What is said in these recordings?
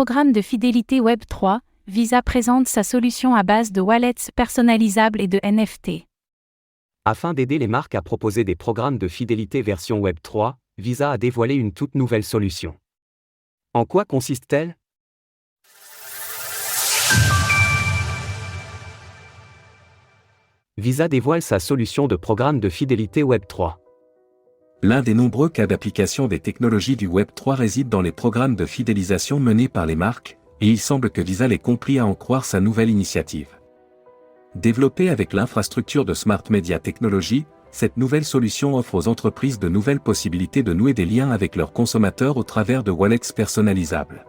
programme de fidélité Web3, Visa présente sa solution à base de wallets personnalisables et de NFT. Afin d'aider les marques à proposer des programmes de fidélité version Web3, Visa a dévoilé une toute nouvelle solution. En quoi consiste-t-elle ? Visa dévoile sa solution de programme de fidélité Web3. L'un des nombreux cas d'application des technologies du Web3 réside dans les programmes de fidélisation menés par les marques, et il semble que Visa l'ait compris à en croire sa nouvelle initiative. Développée avec l'infrastructure de Smart Media Technology, cette nouvelle solution offre aux entreprises de nouvelles possibilités de nouer des liens avec leurs consommateurs au travers de wallets personnalisables.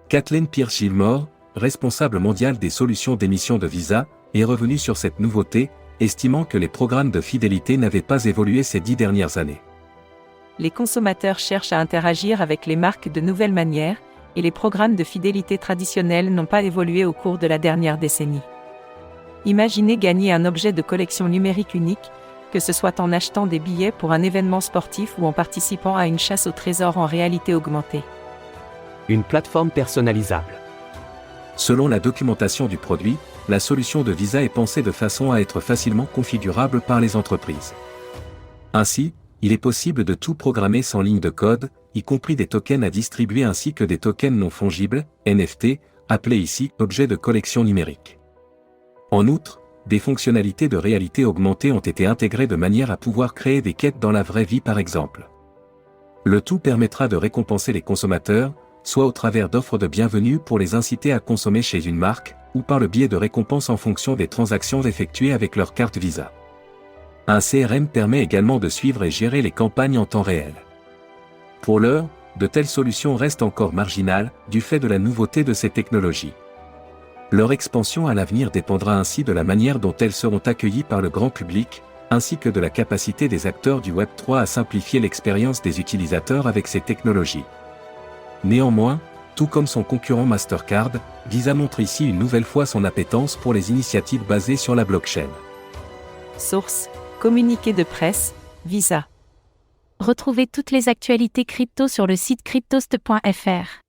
Kathleen Pierce-Gilmore, responsable mondiale des solutions d'émission de Visa, est revenue sur cette nouveauté, estimant que les programmes de fidélité n'avaient pas évolué ces 10 dernières années. Les consommateurs cherchent à interagir avec les marques de nouvelles manières, et les programmes de fidélité traditionnels n'ont pas évolué au cours de la dernière décennie. Imaginez gagner un objet de collection numérique unique, que ce soit en achetant des billets pour un événement sportif ou en participant à une chasse au trésor en réalité augmentée. Une plateforme personnalisable. Selon la documentation du produit, la solution de Visa est pensée de façon à être facilement configurable par les entreprises. Ainsi, il est possible de tout programmer sans ligne de code, y compris des tokens à distribuer ainsi que des tokens non fongibles, NFT, appelés ici objets de collection numérique. En outre, des fonctionnalités de réalité augmentée ont été intégrées de manière à pouvoir créer des quêtes dans la vraie vie par exemple. Le tout permettra de récompenser les consommateurs, soit au travers d'offres de bienvenue pour les inciter à consommer chez une marque, ou par le biais de récompenses en fonction des transactions effectuées avec leur carte Visa. Un CRM permet également de suivre et gérer les campagnes en temps réel. Pour l'heure, de telles solutions restent encore marginales, du fait de la nouveauté de ces technologies. Leur expansion à l'avenir dépendra ainsi de la manière dont elles seront accueillies par le grand public, ainsi que de la capacité des acteurs du Web3 à simplifier l'expérience des utilisateurs avec ces technologies. Néanmoins, tout comme son concurrent Mastercard, Visa montre ici une nouvelle fois son appétence pour les initiatives basées sur la blockchain. Source : communiqué de presse, Visa. Retrouvez toutes les actualités crypto sur le site cryptost.fr.